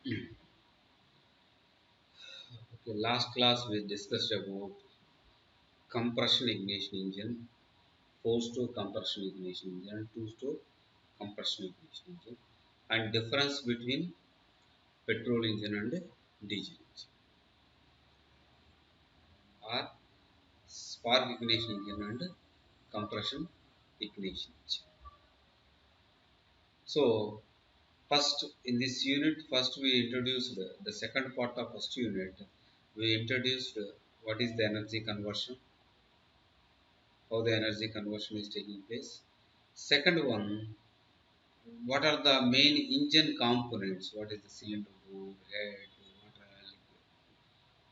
Okay, last class we discussed about compression ignition engine, four-stroke compression ignition engine, and two-stroke compression ignition engine, and difference between petrol engine and diesel engine, or spark ignition engine and compression ignition engine. So, first in this unit, first we introduced the second part of first unit. We introduced what is the energy conversion, how the energy conversion is taking place. Second one, what are the main engine components? What is the cylinder board, head, water,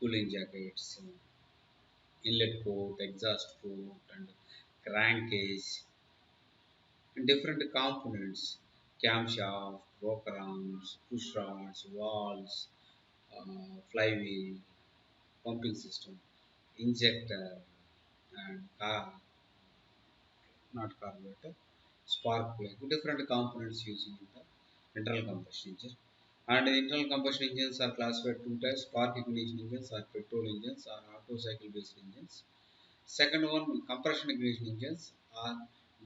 liquid, cooling jackets, inlet port, exhaust port, and crankcase, and different components, camshaft, rocker arms, push rods, valves, flywheel, pumping system, injector, and car, not carburetor, spark plug, different components using in the internal combustion engine. And internal combustion engines are classified two types: spark ignition engines or petrol engines or Otto cycle based engines. Second one, compression ignition engines are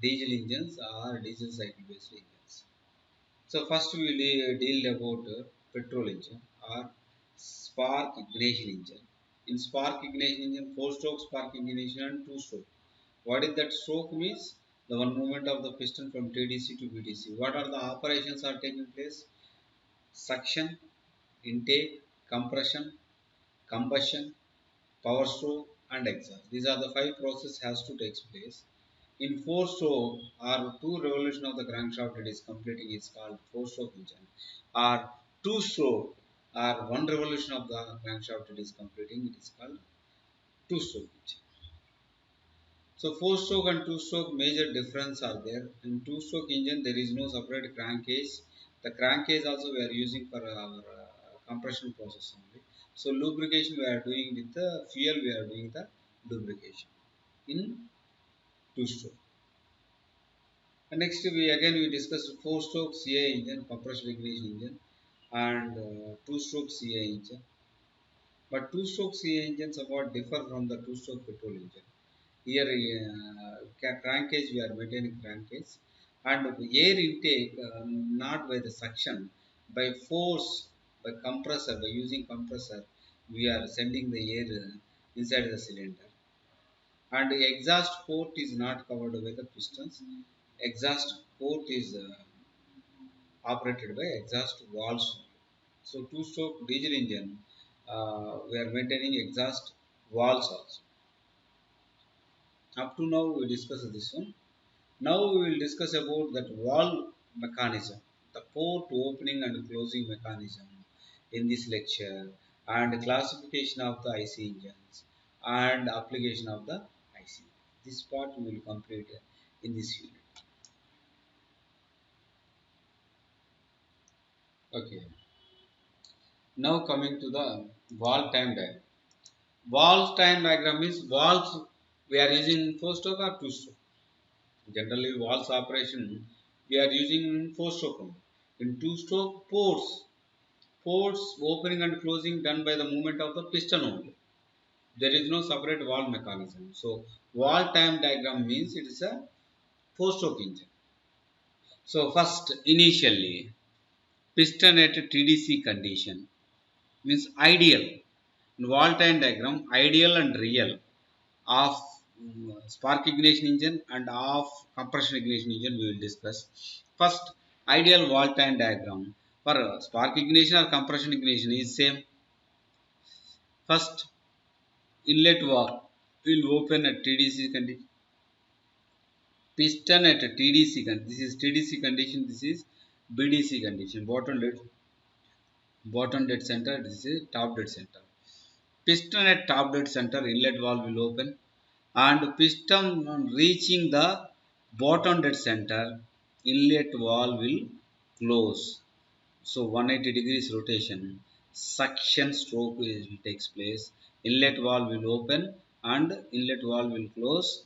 diesel engines or diesel cycle based engines. So first we will deal about petrol engine or spark ignition engine. In spark ignition engine, four-stroke spark ignition and two-stroke. What is that stroke means? The one movement of the piston from TDC to BDC. What are the operations are taking place? Suction, intake, compression, combustion, power stroke, and exhaust. These are the five processes has to take place. In four stroke or two revolution of the crankshaft it is completing is called four stroke engine. Or two stroke or one revolution of the crankshaft it is completing it is called two stroke engine. So four stroke and two stroke major difference are there. In two stroke engine there is no separate crankcase. The crankcase also we are using for our compression process only. So lubrication we are doing with the fuel we are doing the lubrication in two stroke. And next we discussed four stroke CI engine, compression ignition engine, and two stroke CI engine. But two stroke CI engines somewhat differ from the two stroke petrol engine. Here crankcase we are maintaining crankcase, and air intake not by the suction, by force, by compressor, by using compressor we are sending the air inside the cylinder. And the exhaust port is not covered by the pistons. Exhaust port is operated by exhaust valves. So two-stroke diesel engine, we are maintaining exhaust valves also. Up to now we discussed this one. Now we will discuss about that valve mechanism, the port opening and closing mechanism in this lecture, and classification of the IC engines and application of the IC. This part we will complete in this unit. Okay. Now coming to the valve time diagram. Valve time diagram is valves we are using four stroke or two stroke. Generally, valves operation we are using in four stroke only. In two stroke, ports opening and closing done by the movement of the piston only. There is no separate valve mechanism. So, valve time diagram means it is a four stroke engine. So, first initially piston at TDC condition means ideal. In valve time diagram, ideal and real of spark ignition engine and of compression ignition engine we will discuss. First, ideal valve time diagram for spark ignition or compression ignition is same. First, inlet valve will open at TDC condition. Piston at TDC condition. This is TDC condition. This is BDC condition. Bottom dead center. This is top dead center. Piston at top dead center. Inlet valve will open, and piston on reaching the bottom dead center, inlet valve will close. So 180 degrees rotation, suction stroke takes place. Inlet valve will open and inlet valve will close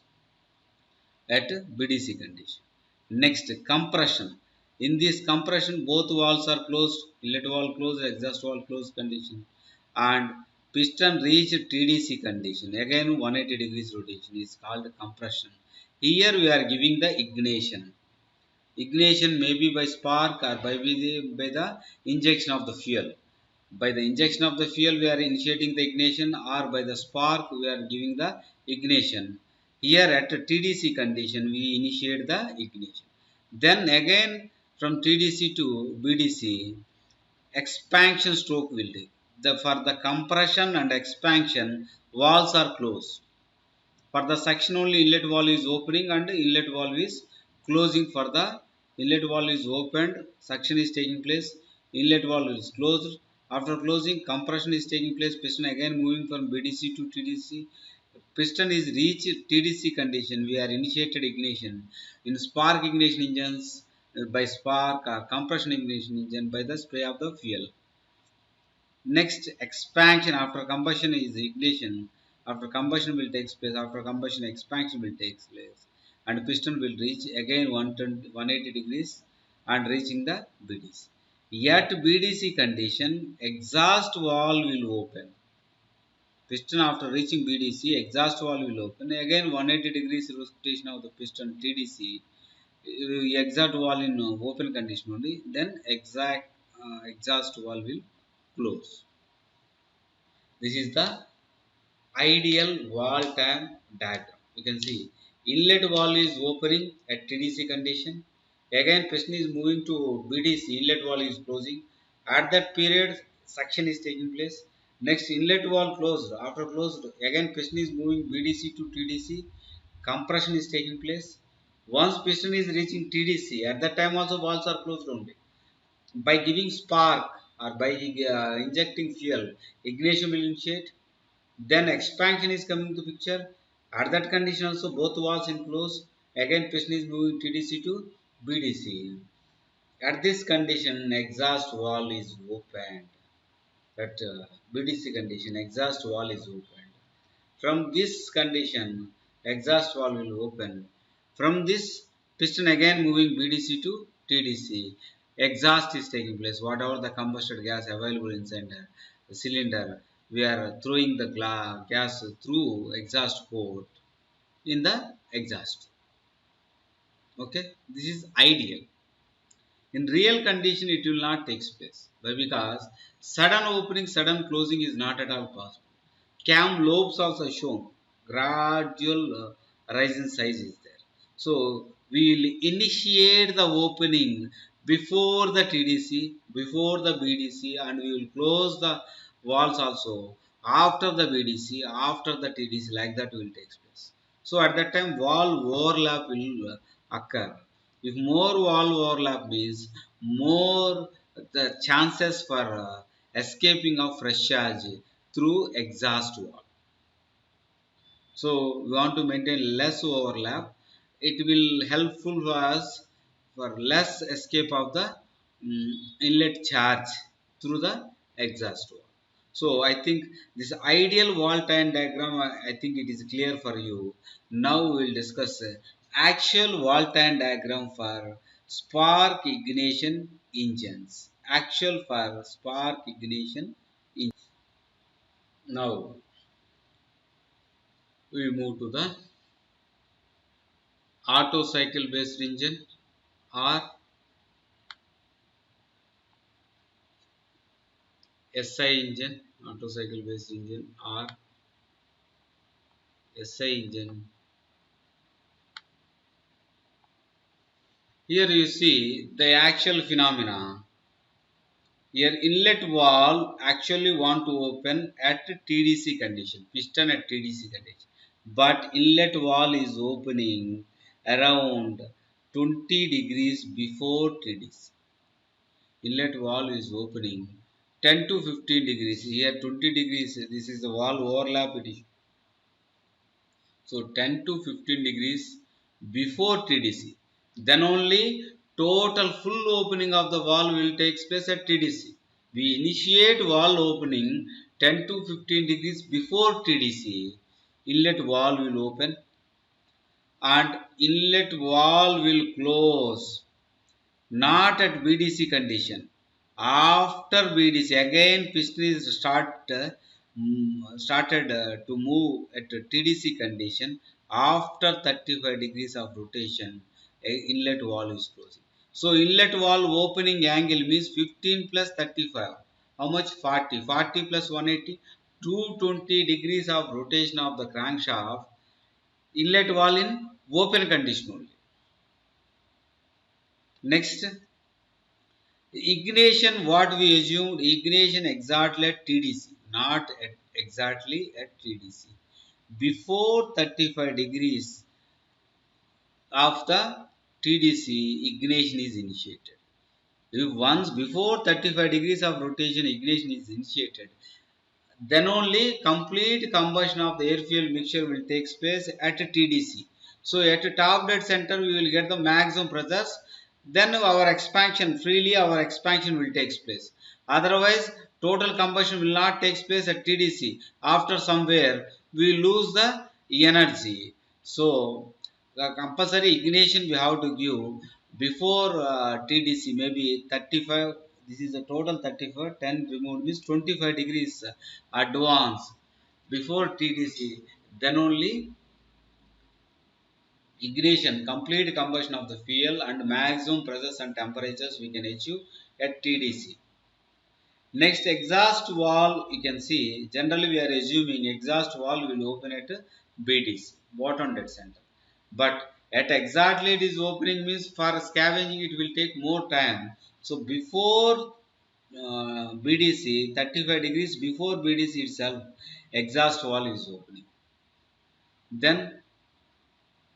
at BDC condition. Next, compression. In this compression, both valves are closed, inlet valve closed, exhaust valve closed condition, and piston reached TDC condition. Again 180 degrees rotation is called compression. Here we are giving the ignition. Ignition may be by spark or by the injection of the fuel. By the injection of the fuel we are initiating the ignition, or by the spark we are giving the ignition. Here at TDC condition we initiate the ignition. Then again from TDC to BDC, expansion stroke will take. For the compression and expansion, valves are closed. For the suction only, inlet valve is opening and inlet valve is closing. For the inlet valve is opened, suction is taking place, inlet valve is closed. After closing, compression is taking place, piston again moving from BDC to TDC. Piston is reached TDC condition, we are initiated ignition. In spark ignition engines, by spark, or compression ignition engine by the spray of the fuel. Next, expansion after combustion is ignition. After combustion will take place. After combustion, expansion will take place, and piston will reach again 180 degrees and reaching the BDC. At BDC condition, exhaust valve will open. Piston after reaching BDC, exhaust valve will open. Again 180 degrees rotation of the piston TDC. Exhaust valve in open condition only. Then exhaust valve will close. This is the ideal valve time diagram. You can see inlet valve is opening at TDC condition. Again piston is moving to BDC, inlet valve is closing. At that period suction is taking place. Next inlet valve closed. After closed again piston is moving BDC to TDC. Compression is taking place. Once piston is reaching TDC, at that time also valves are closed only. By giving spark or by injecting fuel, ignition will initiate. Then expansion is coming to picture. At that condition also both valves in close. Again piston is moving TDC to BDC. At this condition exhaust valve is opened. At BDC condition exhaust valve is opened. From this condition exhaust valve will open. From this piston again moving BDC to TDC. Exhaust is taking place. Whatever the combusted gas available inside the cylinder, we are throwing the gas through exhaust port in the exhaust. Okay, this is ideal. In real condition, it will not take place. Why? Because sudden opening, sudden closing is not at all possible. Cam lobes also shown. Gradual rise in size is there. So we will initiate the opening before the TDC, before the BDC, and we will close the walls also after the BDC, after the TDC. Like that will take place. So at that time, wall overlap will occur. If more wall overlap means more the chances for escaping of fresh charge through exhaust valve. So we want to maintain less overlap. It will helpful for us for less escape of the inlet charge through the exhaust valve. So I think this ideal valve time diagram, I think it is clear for you. Now we will discuss actual valve time diagram for spark ignition engines. Actual for spark ignition engines. Now we move to the Otto cycle based engine or SI engine, Otto cycle based engine or SI engine. Here you see the actual phenomena. Here inlet valve actually want to open at TDC condition, piston at TDC condition. But inlet valve is opening around 20 degrees before TDC. Inlet valve is opening 10 to 15 degrees. Here 20 degrees, this is the valve overlap it is. So 10 to 15 degrees before TDC. Then only total full opening of the valve will take place at TDC. We initiate valve opening 10 to 15 degrees before TDC. Inlet valve will open and inlet valve will close not at BDC condition. After BDC, again piston is started to move at TDC condition. After 35 degrees of rotation, inlet valve is closing. So inlet valve opening angle means 15 plus 35. How much? 40. 40 plus 180. 220 degrees of rotation of the crankshaft. Inlet valve in open condition only. Next, ignition, what we assumed, ignition exactly at TDC, not exactly at TDC. Before 35 degrees of the TDC, ignition is initiated. If once before 35 degrees of rotation, ignition is initiated, then only complete combustion of the air fuel mixture will take place at TDC. So at top dead center we will get the maximum pressures, then our expansion will take place. Otherwise total combustion will not take place at TDC. After somewhere we lose the energy. So the compulsory ignition we have to give before TDC, maybe 35. This is a total 35, 10 removed means 25 degrees advance before TDC, then only ignition, complete combustion of the fuel and maximum pressures and temperatures we can achieve at TDC. Next, exhaust valve you can see, generally we are assuming exhaust valve will open at BDC, bottom dead center. But at exactly it is opening means for scavenging it will take more time. So before BDC, 35 degrees before BDC itself, exhaust valve is opening. Then,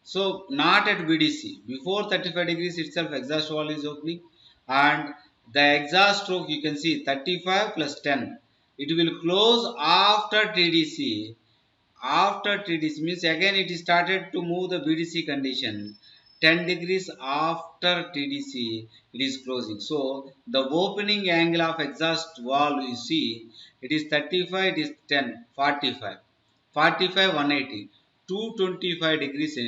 so not at BDC, before 35 degrees itself, exhaust valve is opening, and the exhaust stroke you can see 35 plus 10. It will close after TDC. After TDC means again it started to move the BDC condition. 10 degrees after TDC it is closing. So the opening angle of exhaust valve you see, it is 35, it is 10, 45. 45, 180. 225 degrees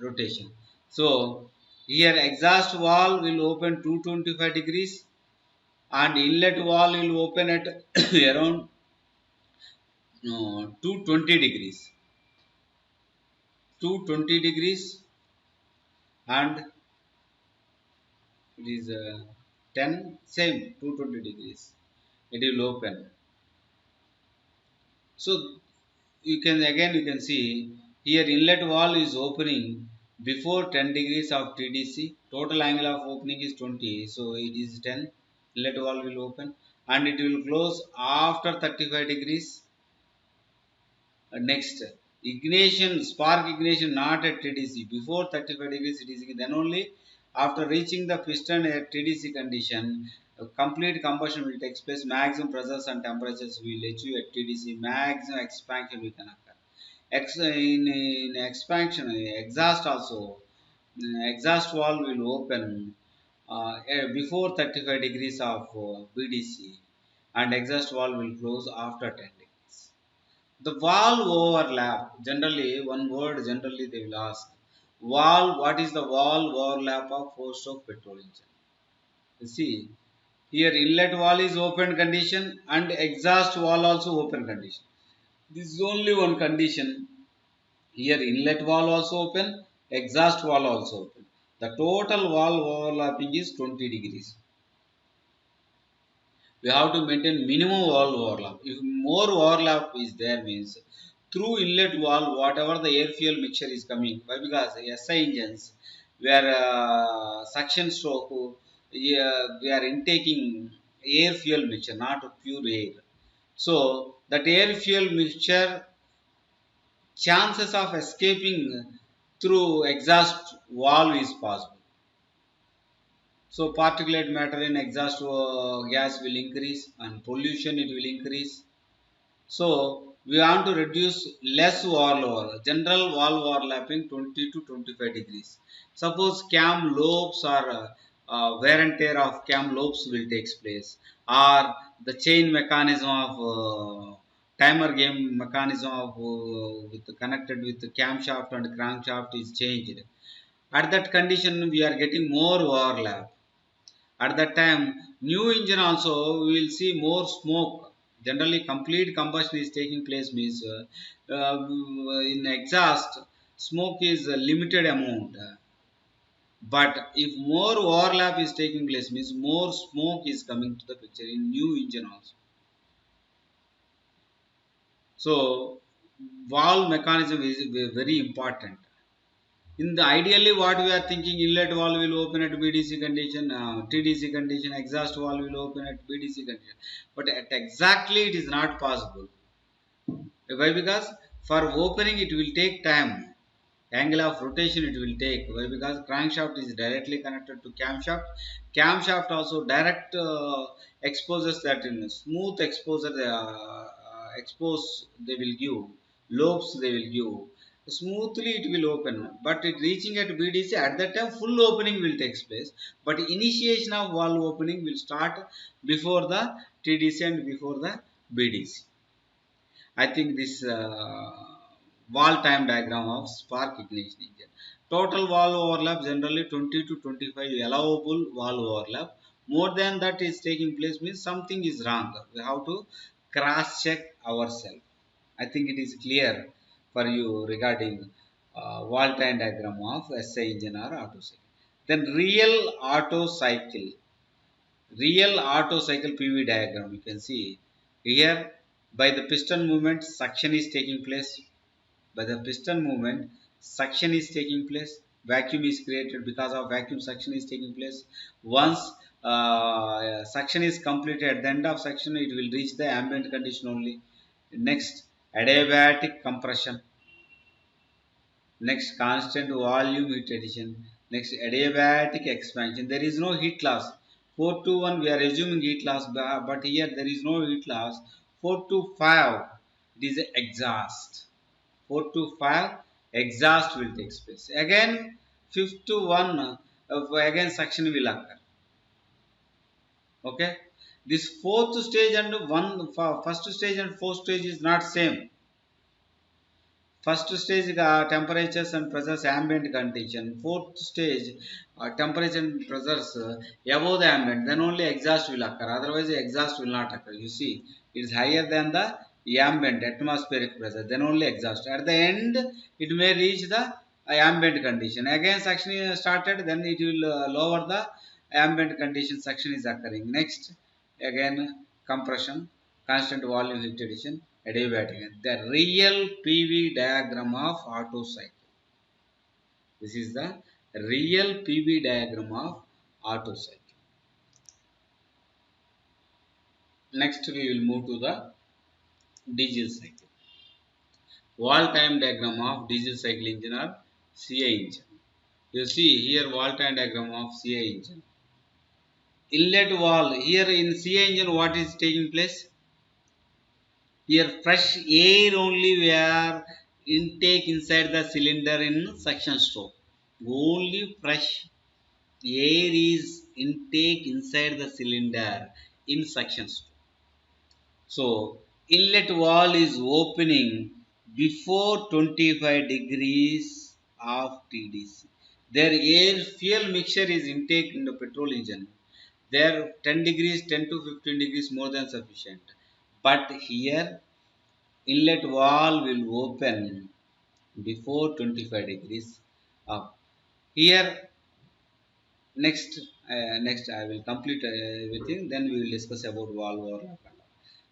rotation. So here exhaust valve will open 225 degrees and inlet valve will open at around 220 degrees. 220 degrees and it is 10, same 220 degrees it will open. So you can see here inlet valve is opening before 10 degrees of TDC. Total angle of opening is 20, so it is 10. Inlet valve will open and it will close after 35 degrees. Next, ignition, spark ignition not at TDC. Before 35 degrees it is, then only after reaching the piston at TDC condition, complete combustion will take place. Maximum pressures and temperatures will achieve at TDC. Maximum expansion will can occur. In expansion, exhaust also, exhaust valve will open before 35 degrees of BDC and exhaust valve will close after 10 degrees. The valve overlap, generally one word generally they will ask. Valve, what is the valve overlap of four-stroke petrol engine? You see, here inlet valve is open condition and exhaust valve also open condition. This is only one condition. Here inlet valve also open, exhaust valve also open. The total valve overlapping is 20 degrees. We have to maintain minimum valve overlap. If more overlap is there means through inlet valve whatever the air fuel mixture is coming, why? Because SI engines where suction stroke we are intaking air fuel mixture, not pure air. So that air fuel mixture chances of escaping through exhaust valve is possible. So particulate matter in exhaust gas will increase and pollution it will increase. So we want to reduce less valve overlap. General valve overlapping 20 to 25 degrees. Suppose cam lobes or wear and tear of cam lobes will take place, or the chain mechanism of timer game mechanism of with connected with the camshaft and crankshaft is changed. At that condition we are getting more overlap. At that time, new engine also we will see more smoke. Generally, complete combustion is taking place means in exhaust smoke is a limited amount. But if more overlap is taking place means more smoke is coming to the picture in new engine also. So valve mechanism is very important. In the ideally what we are thinking, inlet valve will open at BDC condition, TDC condition, exhaust valve will open at BDC condition. But at exactly it is not possible. Why? Because for opening it will take time. Angle of rotation it will take. Why? Because crankshaft is directly connected to camshaft. Camshaft also direct exposes that in smooth exposure expose they will give, lobes they will give. Smoothly it will open, but it reaching at BDC at that time full opening will take place. But initiation of valve opening will start before the TDC and before the BDC. I think this wall time diagram of spark ignition engine. Total valve overlap generally 20 to 25 allowable valve overlap. More than that is taking place means something is wrong. We have to cross check ourselves. I think it is clear for you regarding wall time diagram of SI engine or auto cycle. Then real auto cycle PV diagram you can see here. By the piston movement suction is taking place. By the piston movement suction is taking place, vacuum is created. Because of vacuum, suction is taking place. Once suction is completed, at the end of suction it will reach the ambient condition only. Next, adiabatic compression. Next, constant volume heat addition. Next, adiabatic expansion. There is no heat loss. 4 to 1 we are assuming heat loss, but here there is no heat loss. 4 to 5 it is exhaust. 4 to 5 exhaust will take place. Again 5 to 1 again suction will occur. Okay. This fourth stage and first stage and fourth stage is not same. First stage temperatures and pressures ambient condition. Fourth stage temperature and pressures above the ambient. Then only exhaust will occur. Otherwise the exhaust will not occur. You see, it is higher than the ambient atmospheric pressure. Then only exhaust. At the end, it may reach the ambient condition. Again suction is started. Then it will lower the ambient condition. Suction is occurring. Next, again compression, constant volume heat addition, adiabatic. The real PV diagram of auto cycle. This is the real PV diagram of auto cycle. Next we will move to the diesel cycle. Wall time diagram of diesel cycle engine or CI engine. You see here wall time diagram of CI engine. Inlet valve. Here in CI engine what is taking place? Here fresh air only we are intake inside the cylinder in suction stroke. Only fresh air is intake inside the cylinder in suction stroke. So inlet valve is opening before 25 degrees of TDC. Their air fuel mixture is intake in the petrol engine. There 10 degrees, 10 to 15 degrees more than sufficient. But here inlet valve will open before 25 degrees up. Here next I will complete everything, then we will discuss about valve overlap.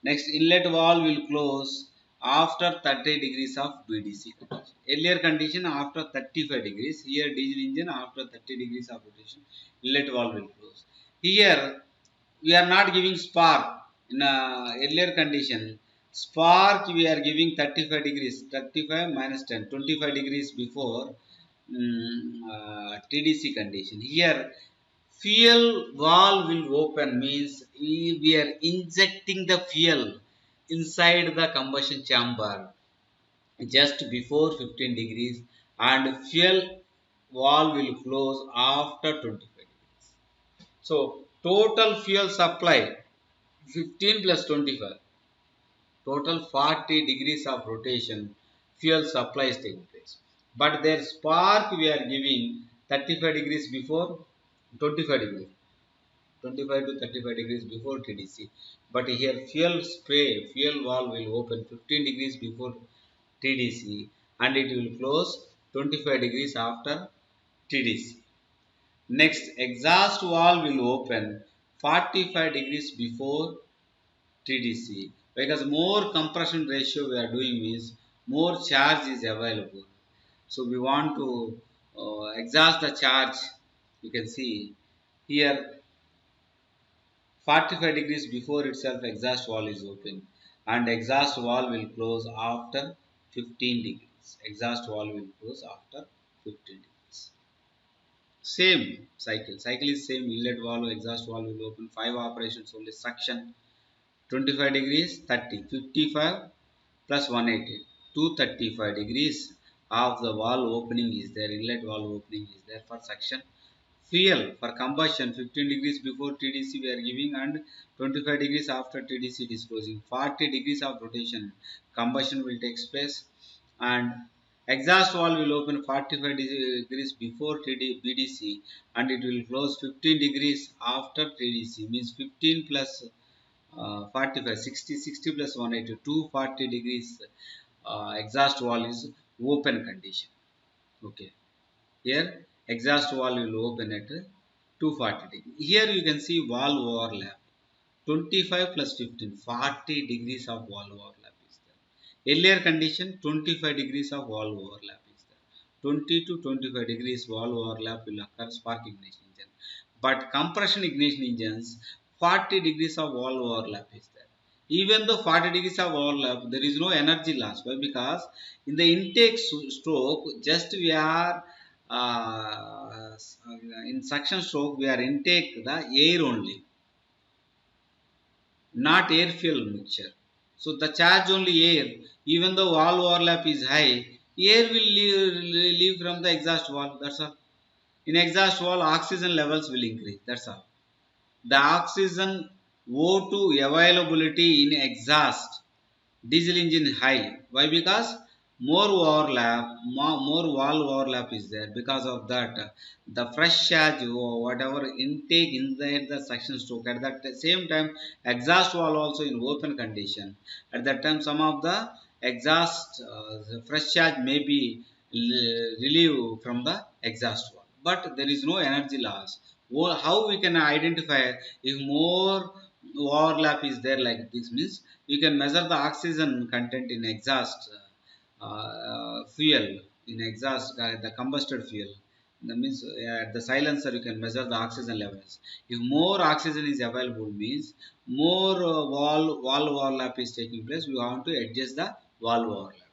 Next, inlet valve will close after 30 degrees of BDC condition. Earlier condition after 35 degrees. Here diesel engine after 30 degrees of rotation, inlet valve will close. Here we are not giving spark. In earlier condition, spark we are giving 35 degrees, 35 minus 10, 25 degrees before TDC condition. Here fuel valve will open means we are injecting the fuel inside the combustion chamber just before 15 degrees, and fuel valve will close after 25 degrees. So total fuel supply 15 plus 25, total 40 degrees of rotation fuel supply is taking place. But their spark we are giving 35 degrees before 25 degrees. 25 to 35 degrees before TDC. But here fuel spray, fuel valve will open 15 degrees before TDC and it will close 25 degrees after TDC. Next, exhaust valve will open 45 degrees before TDC because more compression ratio we are doing means more charge is available. So we want to exhaust the charge. You can see here 45 degrees before itself exhaust valve is open and exhaust valve will close after 15 degrees. Exhaust valve will close after 15 degrees. Same cycle. Cycle is same. Inlet valve, exhaust valve will open. 5 operations only. Suction 25 degrees, 30, 55 plus 180. 235 degrees of the valve opening is there. Inlet valve opening is there for suction. Fuel for combustion 15 degrees before TDC we are giving and 25 degrees after TDC it is closing. 40 degrees of rotation combustion will take place and exhaust valve will open 45 degrees before BDC and it will close 15 degrees after TDC means 15 plus 45 60 60 plus 180 240 degrees exhaust valve is open condition. Okay. Here exhaust valve will open at 240 degrees. Here you can see valve overlap 25 plus 15 40 degrees of valve overlap is there. Earlier condition 25 degrees of valve overlap is there. 20 to 25 degrees valve overlap will occur spark ignition engine. But compression ignition engines 40 degrees of valve overlap is there. Even though 40 degrees of overlap, there is no energy loss. Why? Because in the intake stroke, just we are in suction stroke, we are intake the air only, not air fuel mixture. So the charge only air. Even though valve overlap is high, air will leave from the exhaust valve. That's all. In exhaust valve, oxygen levels will increase. That's all. The oxygen O2 availability in exhaust diesel engine high. Why? Because more overlap, more valve overlap is there. Because of that, the fresh charge or whatever intake inside the suction stroke at that same time, exhaust valve also in open condition. At that time, some of the exhaust the fresh charge may be relieved from the exhaust valve, but there is no energy loss. How we can identify if more overlap is there like this means you can measure the oxygen content in exhaust fuel in exhaust the combusted fuel. That means at the silencer you can measure the oxygen levels. If more oxygen is available means more valve overlap is taking place. We want to adjust the valve overlap,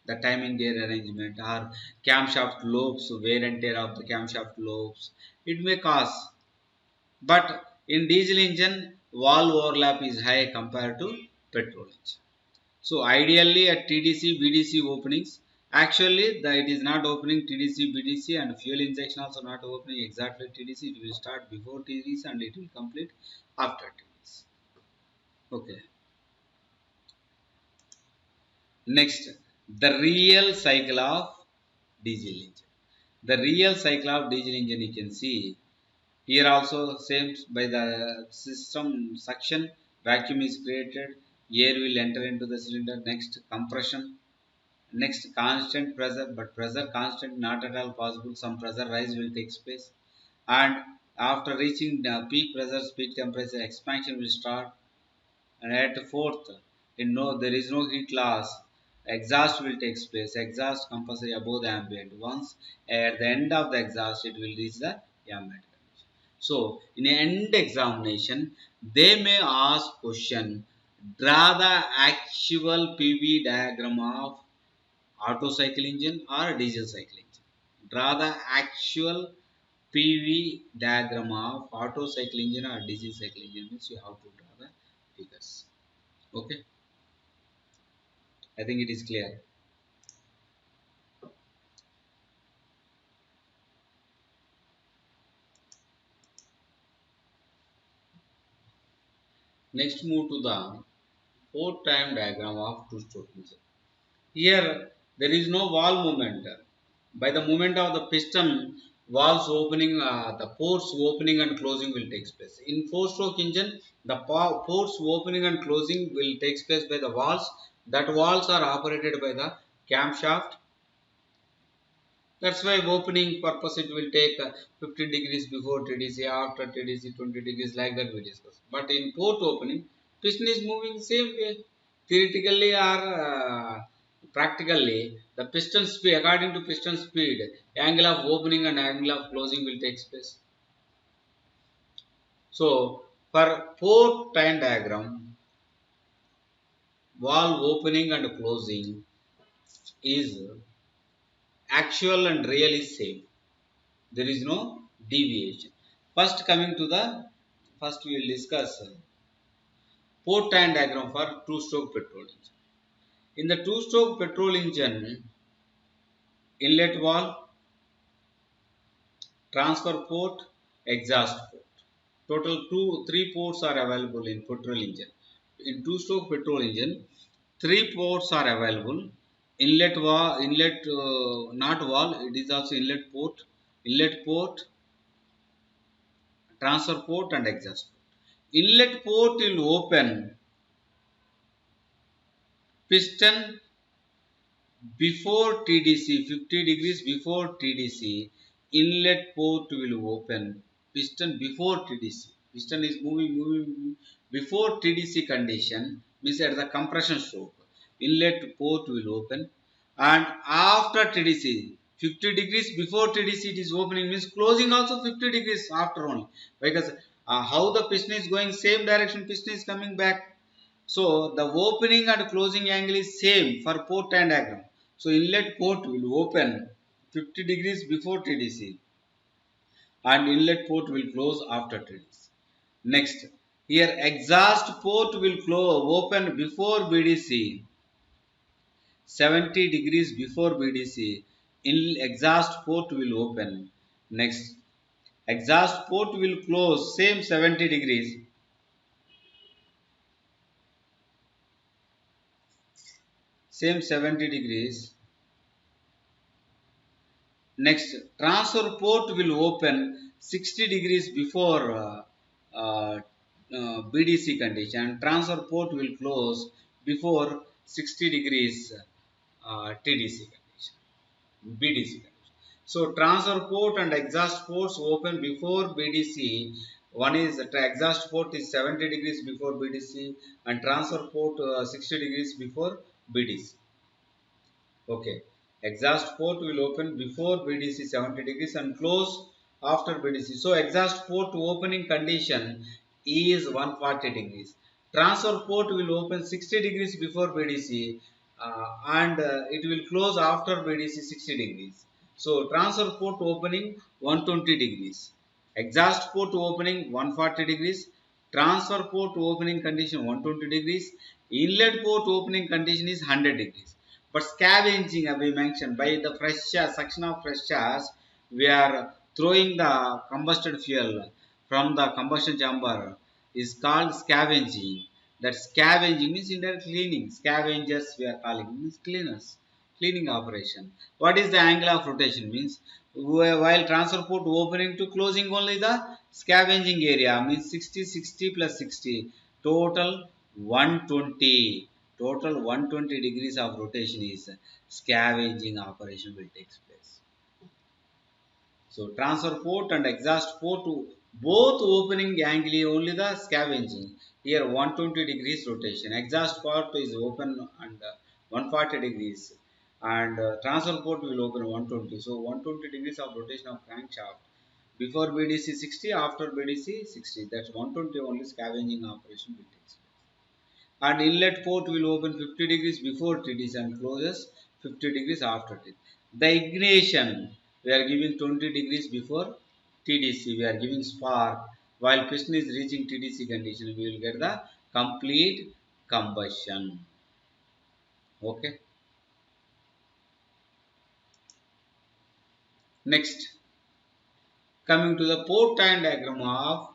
the timing gear arrangement or camshaft lobes, wear and tear of the camshaft lobes. It may cause, but in diesel engine valve overlap is high compared to petrol engine. So ideally at TDC BDC openings, actually it is not opening TDC BDC and fuel injection also not opening exactly TDC. It will start before TDC and it will complete after TDC. Okay. Next, the real cycle of diesel engine. The real cycle of diesel engine you can see here also same by the system suction, vacuum is created, air will enter into the cylinder, next compression, next constant pressure, but pressure constant not at all possible, some pressure rise will take place and after reaching the peak pressure, peak temperature, expansion will start and at fourth, there is no heat loss, exhaust will take place, exhaust compulsory above the ambient. Once at the end of the exhaust, it will reach the ambient. So, in end examination, they may ask question, draw the actual PV diagram of auto cycle engine or diesel cycle engine. Draw the actual PV diagram of auto cycle engine or diesel cycle engine means you have to draw the figures. Okay, I think it is clear. Next, move to the fourth time diagram of two-stroke engine. Here, there is no valve movement. By the movement of the piston, valves opening, the ports opening and closing will take place. In four-stroke engine, the ports opening and closing will take place by the valves. That valves are operated by the camshaft. That's why opening purpose it will take 15 degrees before TDC, after TDC 20 degrees, like that we discuss. But in port opening, piston is moving same way. Theoretically or practically, the piston speed, according to piston speed, angle of opening and angle of closing will take place. So for port time diagram, valve opening and closing is actual and really same. There is no deviation. First coming to the, first we will discuss port time diagram for two-stroke petrol engine. In the two-stroke petrol engine, inlet valve, transfer port, exhaust port. Total three ports are available in petrol engine. In two-stroke petrol engine, three ports are available. Inlet valve, not valve, it is also inlet port, transfer port and exhaust port. Inlet port will open piston before TDC, 50 degrees before TDC, inlet port will open. Piston before TDC. Piston is moving before TDC condition, means at the compression stroke. Inlet port will open, and after TDC, 50 degrees before TDC it is opening, means closing also 50 degrees after only. Because how the piston is going, same direction piston is coming back. So the opening and closing angle is same for port and diagram. So inlet port will open 50 degrees before TDC and inlet port will close after TDC. Next, here exhaust port will open before BDC, 70 degrees before BDC. Exhaust port will open. Next, exhaust port will close same 70 degrees. Same 70 degrees. Next, transfer port will open 60 degrees before BDC condition. Transfer port will close before 60 degrees TDC condition, BDC condition. So transfer port and exhaust ports open before BDC. One is the exhaust port is 70 degrees before BDC and transfer port 60 degrees before BDC. Okay. Exhaust port will open before BDC 70 degrees and close after BDC. So exhaust port opening condition is 140 degrees. Transfer port will open 60 degrees before BDC and it will close after BDC 60 degrees. So transfer port opening 120 degrees. Exhaust port opening 140 degrees. Transfer port opening condition 120 degrees. Inlet port opening condition is 100 degrees. But scavenging, we mentioned, by the fresh air, suction of fresh airs, we are throwing the combusted fuel from the combustion chamber is called scavenging. That scavenging means indirect cleaning. Scavengers we are calling means cleaners. Cleaning operation. What is the angle of rotation? Means while transfer port opening to closing only the scavenging area means 60, 60 plus 60. Total 120. Total 120 degrees of rotation is scavenging operation will take place. So transfer port and exhaust port both opening angle only the scavenging. Here 120 degrees rotation. Exhaust port is open and 140 degrees and transfer port will open 120. So 120 degrees of rotation of crankshaft. Before BDC 60, after BDC 60. That's 120 only scavenging operation will take place. And inlet port will open 50 degrees before TDC and closes 50 degrees after TDC. The ignition, we are giving 20 degrees before TDC, we are giving spark. While piston is reaching TDC condition, we will get the complete combustion. Okay. Next, coming to the port time diagram of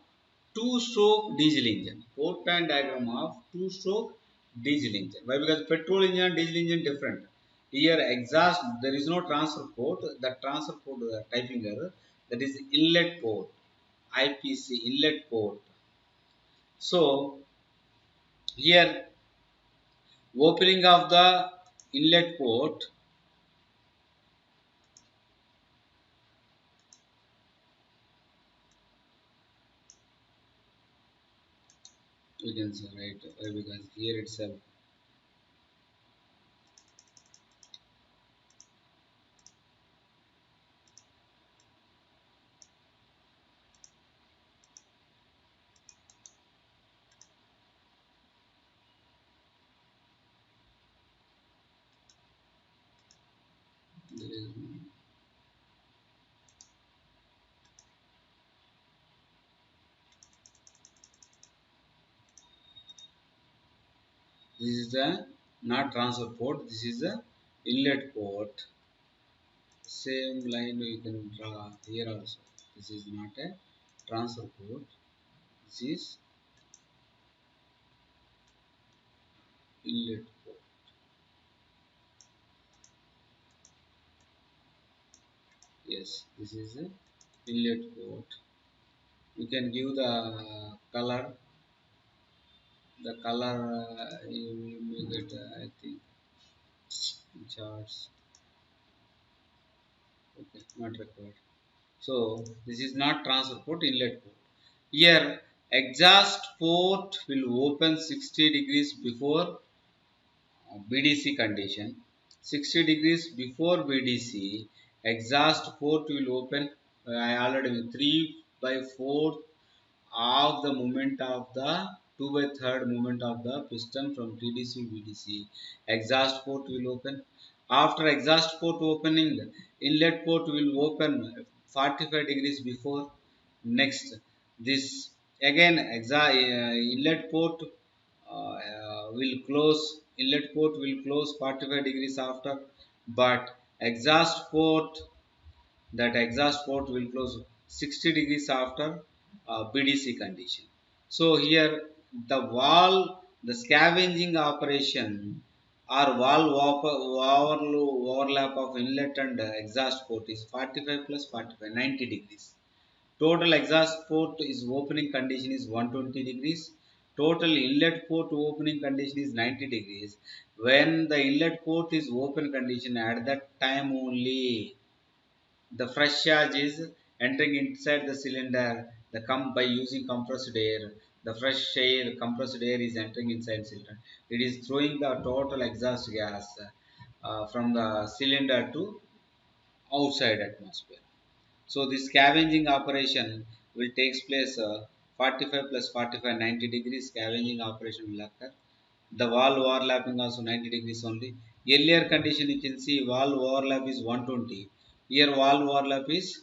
two-stroke diesel engine. Port time diagram of two-stroke diesel engine. Why? Because petrol engine and diesel engine different. Here exhaust, there is no transfer port. The transfer port typing error. that is inlet port, IPC inlet port. So here opening of the inlet port, you can say, right, because here itself there is, this is the not transfer port, this is the inlet port. Same line you can draw here also. This is not a transfer port, this is inlet port. Yes, this is a inlet port. You can give color, the color you make it, I think, charts. Okay, not required. So this is not transfer port, inlet port. Here exhaust port will open 60 degrees before BDC condition. 60 degrees before BDC, exhaust port will open. I already 3 by 4 of the movement of the 2 by 3rd movement of the piston from TDC to BDC. Exhaust port will open. After exhaust port opening, inlet port will open 45 degrees before. Next, this again inlet port will close. Inlet port will close 45 degrees after, but exhaust port, that exhaust port will close 60 degrees after BDC condition. So here the valve, the scavenging operation or valve overlap of inlet and exhaust port is 45 plus 45, 90 degrees. Total exhaust port is opening condition is 120 degrees. Total inlet port opening condition is 90 degrees. When the inlet port is open condition, at that time only the fresh charge is entering inside the cylinder. The by using compressed air, the fresh air, compressed air is entering inside cylinder. It is throwing the total exhaust gas from the cylinder to outside atmosphere. So this scavenging operation will takes place 45 plus 45, 90 degrees scavenging operation will occur. The valve overlapping also 90 degrees only. Earlier condition you can see valve overlap is 120. Here valve overlap is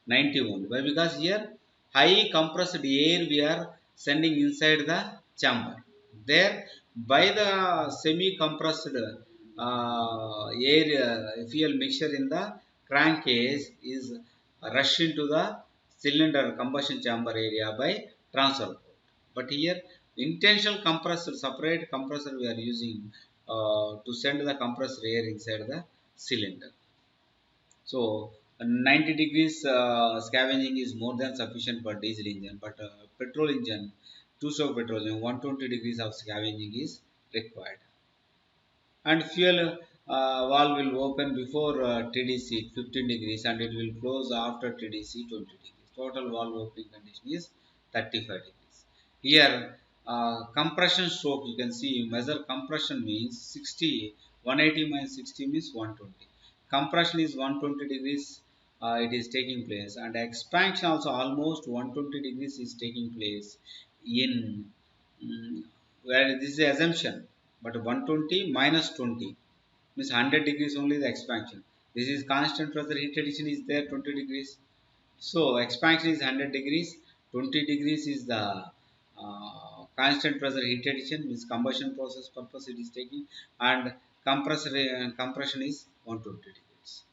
90 only. Why? Because here high compressed air we are sending inside the chamber. There by the semi compressed air fuel mixture in the crankcase is rushed into the cylinder combustion chamber area by transfer port. But here intentional compressor, separate compressor we are using to send the compressed air inside the cylinder. So 90 degrees scavenging is more than sufficient for diesel engine, but petrol engine, two-stroke petrol engine, 120 degrees of scavenging is required. And fuel valve will open before TDC 15 degrees and it will close after TDC 20 degrees. Total valve opening condition is 35 degrees. Here compression stroke, you can see measure compression means 60, 180 minus 60 means 120. Compression is 120 degrees, it is taking place, and expansion also almost 120 degrees is taking place in where this is the assumption, but 120 minus 20 means 100 degrees only the expansion. This is constant pressure, heat addition is there 20 degrees. So expansion is 100 degrees, 20 degrees is the constant pressure heat addition, means combustion process purpose it is taking, and compression is 120 degrees.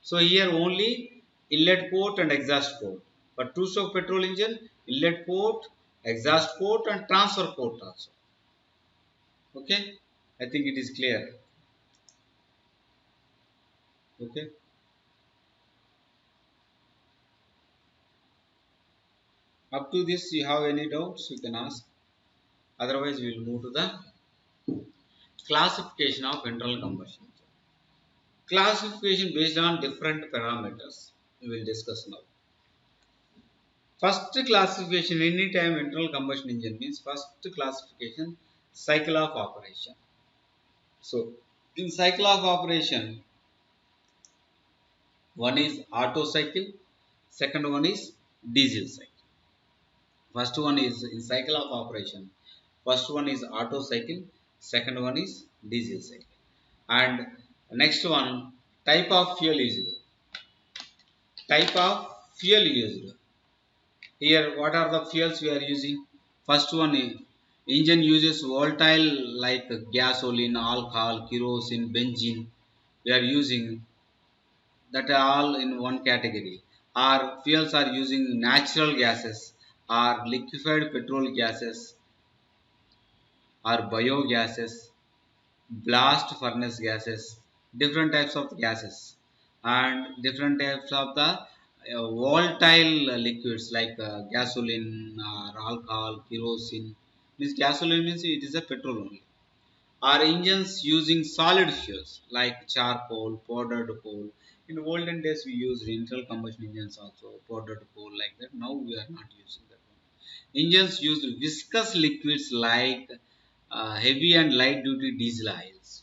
So here only inlet port and exhaust port. But two-stroke petrol engine, inlet port, exhaust port and transfer port also. Okay, I think it is clear. Okay. Up to this, you have any doubts, you can ask. Otherwise, we will move to the classification of internal combustion engine. Classification based on different parameters. We will discuss now. First classification, anytime internal combustion engine means first classification, cycle of operation. So, in cycle of operation, one is Otto cycle, second one is diesel cycle. First one is in cycle of operation. First one is Otto cycle, second one is diesel cycle. And next one, type of fuel used. Type of fuel used. Here, what are the fuels we are using? First one, engine uses volatile like gasoline, alcohol, kerosene, benzene. We are using that are all in one category. Our fuels are using natural gases, or liquefied petrol gases, or biogases, blast furnace gases, different types of gases, and different types of the volatile liquids like gasoline or alcohol, kerosene. Means gasoline means it is a petrol only. Our engines using solid fuels like charcoal, powdered coal. In olden days we used internal combustion engines also, powdered coal like that. Now we are not using that one. Engines used viscous liquids like heavy and light duty diesel oils.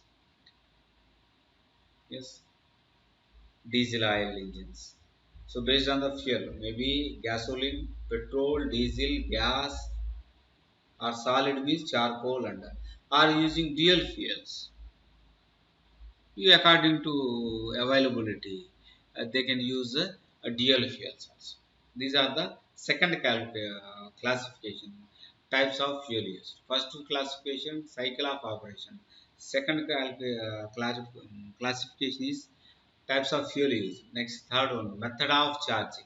Yes, diesel oil engines. So based on the fuel, maybe gasoline, petrol, diesel, gas, or solid means charcoal, and are using dual fuels. According to availability, they can use dual fuels also. These are the second classification, types of fuel used. First classification, cycle of operation. Second classification is types of fuel used. Next, third one, method of charging.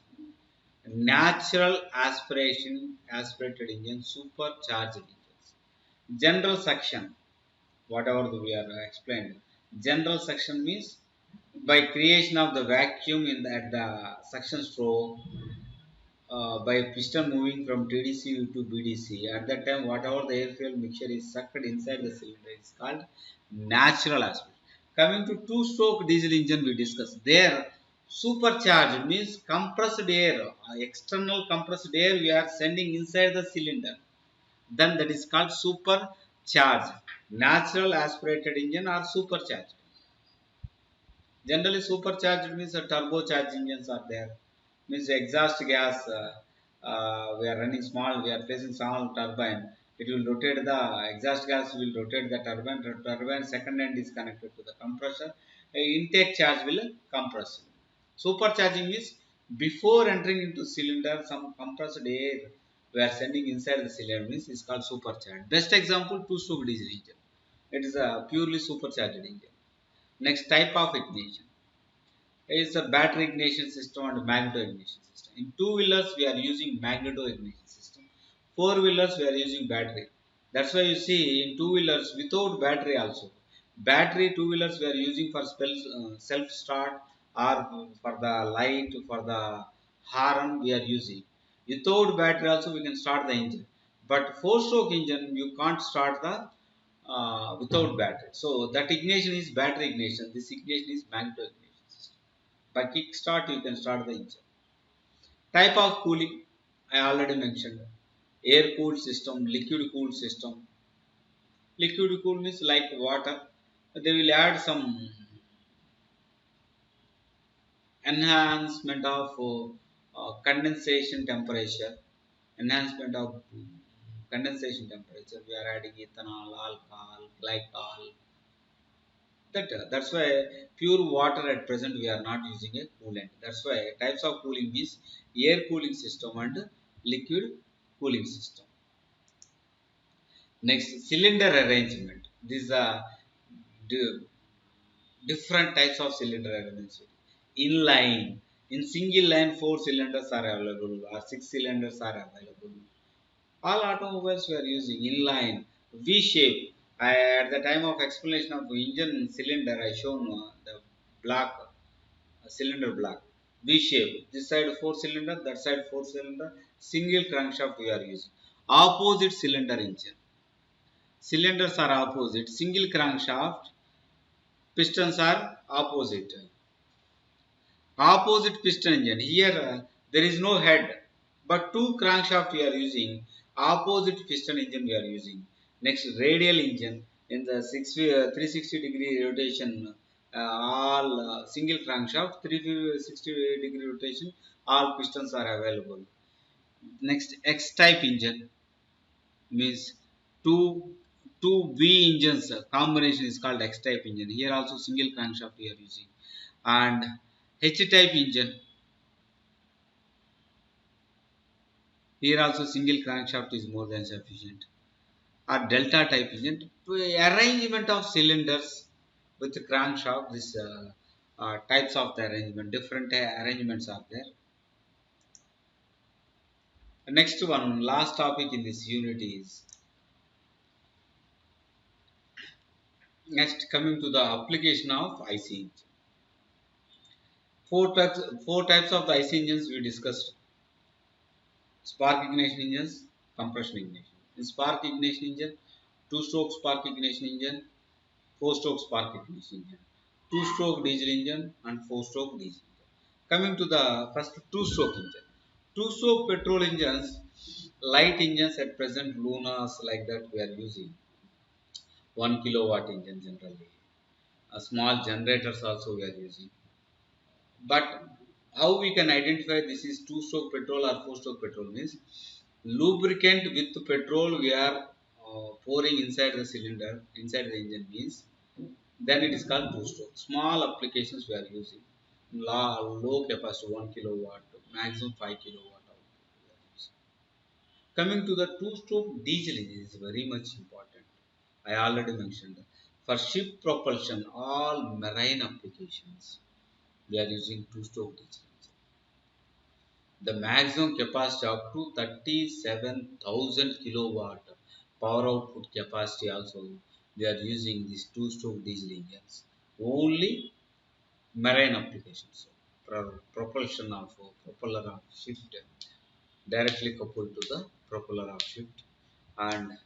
Natural aspirated engine, supercharged engines. General section, whatever we are explained. General section means by creation of the vacuum at the suction stroke, by piston moving from TDC to BDC. At that time, whatever the air fuel mixture is sucked inside the cylinder is called natural aspect. Coming to two-stroke diesel engine, we discussed there. Supercharged means compressed air, external compressed air we are sending inside the cylinder. Then that is called supercharged. Natural aspirated engine or supercharged. Generally, supercharged means turbocharged engines are there. Means exhaust gas. We are running small. We are placing small turbine. It will rotate the exhaust gas. Will rotate the turbine. Turbine second end is connected to the compressor. Intake charge will compress. Supercharging is before entering into cylinder, some compressed air we are sending inside the cylinder means is called supercharged. Best example, two-stroke diesel engine. It is a purely supercharged engine. Next type of ignition is a battery ignition system and magneto ignition system. In two-wheelers, we are using magneto ignition system. Four-wheelers, we are using battery. That's why you see in two-wheelers without battery also. Battery two-wheelers we are using for self-start or for the light, for the horn we are using. Without battery also we can start the engine. But four-stroke engine you can't start the without battery. So that ignition is battery ignition. This ignition is magneto ignition system. By kick start you can start the engine. Type of cooling I already mentioned. Air cooled system, liquid cooled system. Liquid cooled means like water. They will add some enhancement of condensation temperature. Enhancement of condensation temperature. We are adding ethanol, alcohol, glycol. That's why pure water at present we are not using a coolant. That's why types of cooling is air cooling system and liquid cooling system. Next, cylinder arrangement. These are different types of cylinder arrangements. Inline. In single line, 4 cylinders are available or 6 cylinders are available. All automobiles were using inline, V shape. At the time of explanation of engine cylinder, I shown the block, cylinder block, V shape. This side 4 cylinder, that side 4 cylinder. Single crankshaft we are using. Opposite cylinder engine. Cylinders are opposite. Single crankshaft. Pistons are opposite. Opposite piston engine. Here there is no head, but two crankshaft we are using. Opposite piston engine we are using. Next, radial engine in the 360 degree rotation. All single crankshaft 360 degree rotation. All pistons are available. Next, X type engine means two two V engines combination is called X type engine. Here also single crankshaft we are using. And H type engine. Here also single crankshaft is more than sufficient. Or delta type engine. To arrangement of cylinders with the crankshaft, this types of the arrangement, different arrangements are there. The next one, last topic in this unit is next coming to the application of IC engine. Four types of the IC engines we discussed: spark ignition engines, compression ignition. In spark ignition engine, two-stroke spark ignition engine, four-stroke spark ignition engine, two-stroke diesel engine, and four-stroke diesel engine. Coming to the first two-stroke engine. Two-stroke petrol engines, light engines at present, Lunas like that we are using. 1 kilowatt engine generally. Small generators also we are using. But how we can identify this is two-stroke petrol or four-stroke petrol means lubricant with petrol we are pouring inside the cylinder, inside the engine means then it is called two-stroke. Small applications we are using. Low capacity 1 kilowatt, maximum 5 kilowatt output we are using. Coming to the two-stroke diesel engine is very much important. I already mentioned. For ship propulsion, all marine applications, we are using two-stroke diesel engine. The maximum capacity up to 37,000 kilowatt power output capacity also we are using these two-stroke diesel engines. Only marine applications. Propulsion of propeller of ship directly coupled to the propeller of ship, and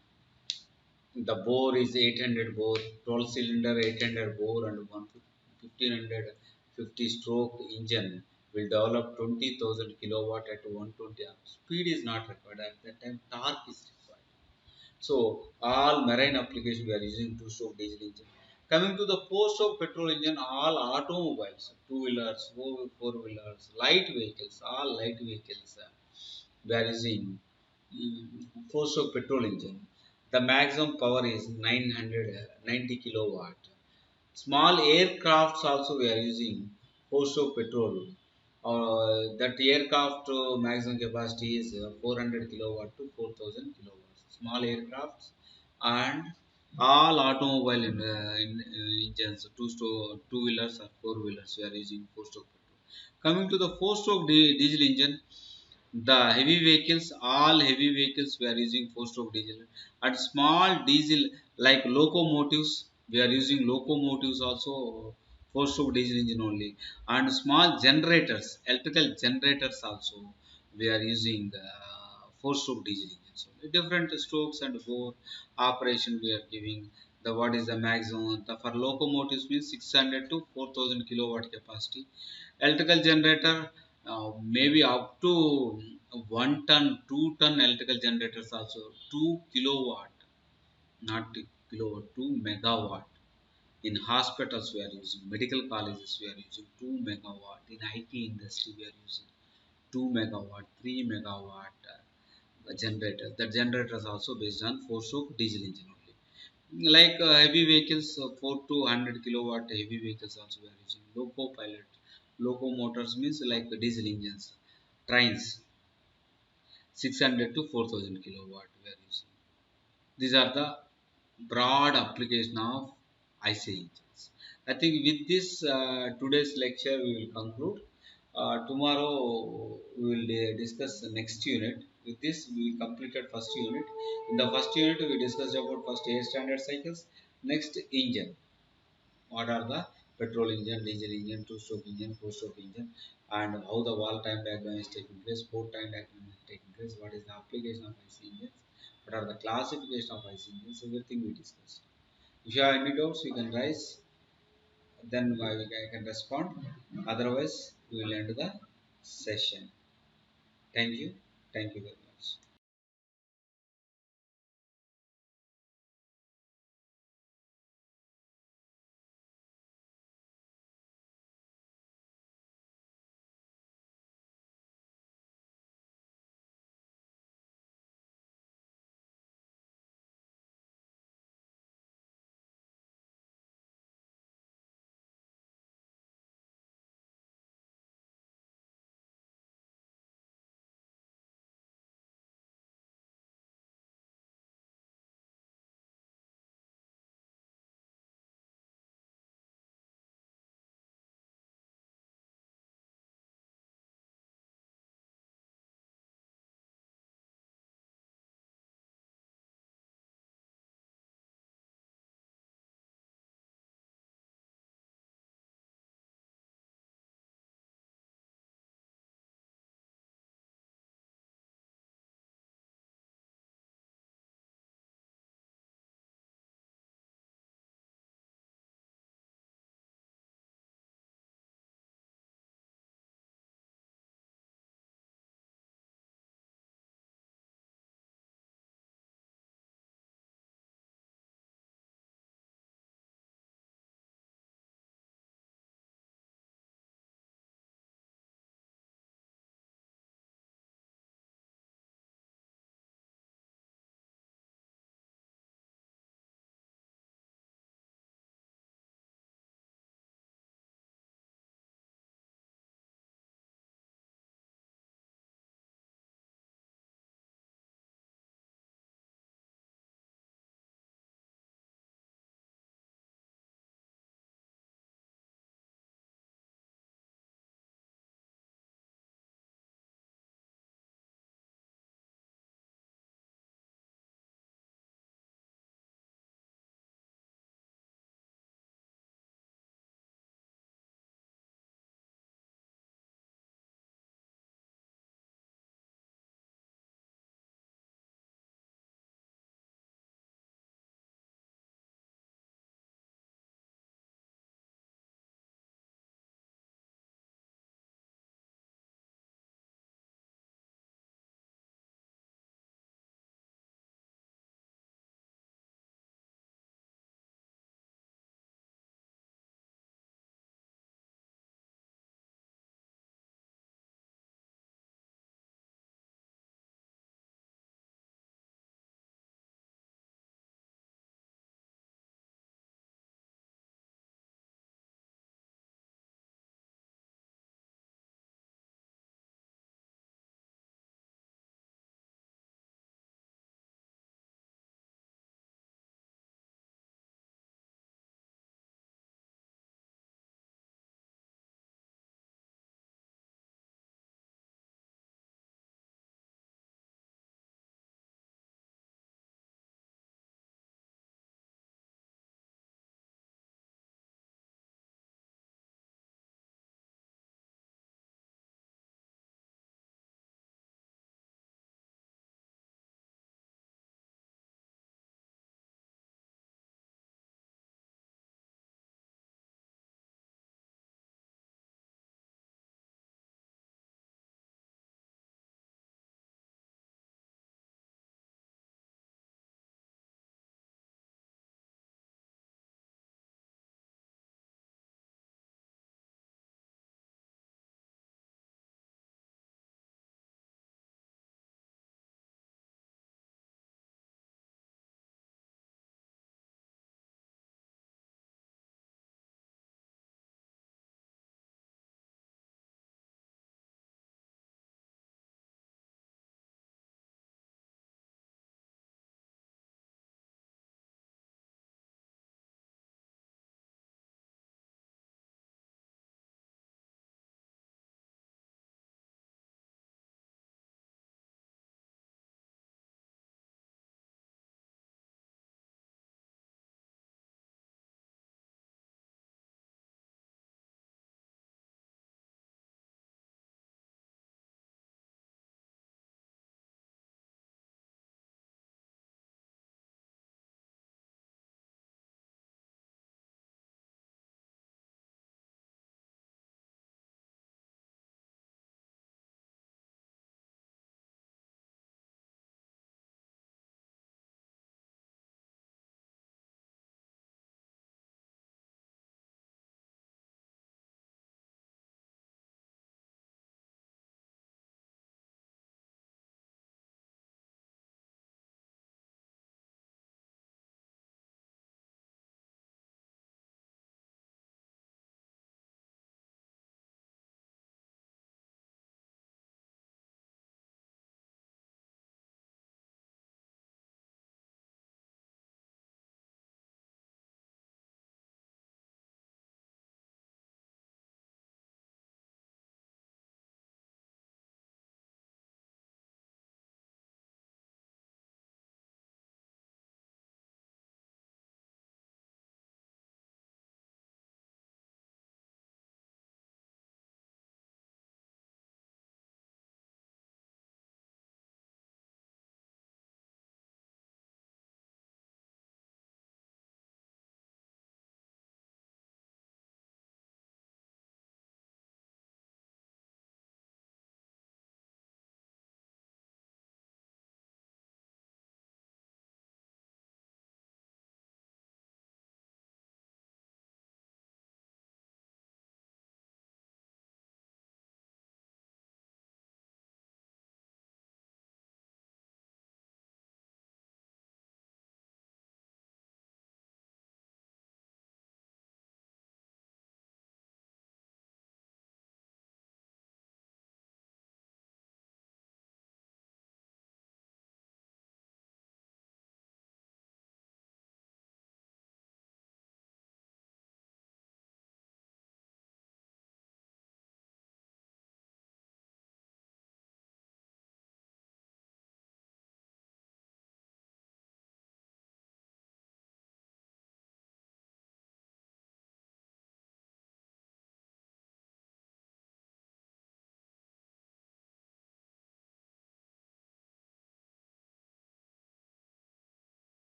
the bore is 800 bore, 12 cylinder 800 bore and 1550 stroke engine will develop 20,000 kilowatt at 120 amp. Speed is not required at that time, torque is required. So all marine application we are using two-stroke diesel engine. Coming to the four-stroke petrol engine, all automobiles, two-wheelers, four-wheelers, light vehicles, all light vehicles we are using four-stroke petrol engine. The maximum power is 990 kilowatt. Small aircrafts also we are using four-stroke petrol. That aircraft maximum capacity is 400 kilowatt to 4,000 kilowatts. Small aircrafts and all automobile engines, two-wheelers or four-wheelers, we are using four-stroke petrol. Coming to the four-stroke diesel engine, the heavy vehicles, all heavy vehicles we are using four-stroke diesel, and small diesel like locomotives we are using locomotives also four-stroke diesel engine only, and small generators, electrical generators also we are using four-stroke diesel engines. So different strokes and bore operation we are giving. The what is the maximum? The for locomotives means 600 to 4,000 kilowatt capacity. Electrical generator maybe up to 1 ton, 2 ton electrical generators also 2 kilowatt, not kilowatt, 2 megawatt. In hospitals we are using, medical colleges we are using 2 megawatt. In IT industry we are using 2 megawatt, 3 megawatt generators. The generators also based on four-stroke diesel engine only. Like heavy vehicles, 4 to 100 kilowatt heavy vehicles also we are using. Loco pilot, loco motors means like diesel engines, trains, 600 to 4,000 kilowatt we are using. These are the broad application of IC engines. I think with this today's lecture we will conclude. Tomorrow we will discuss the next unit. With this we completed first unit. In the first unit we discussed about first air standard cycles. Next engine. What are the petrol engine, diesel engine, two-stroke engine, four-stroke engine, and how the wall time diagram is taking place, port time diagram is taking place, what is the application of IC engines, what are the classification of IC engines, everything we discussed. If you have any doubts, you can raise, then I can respond. Otherwise, we will end the session. Thank you. Thank you.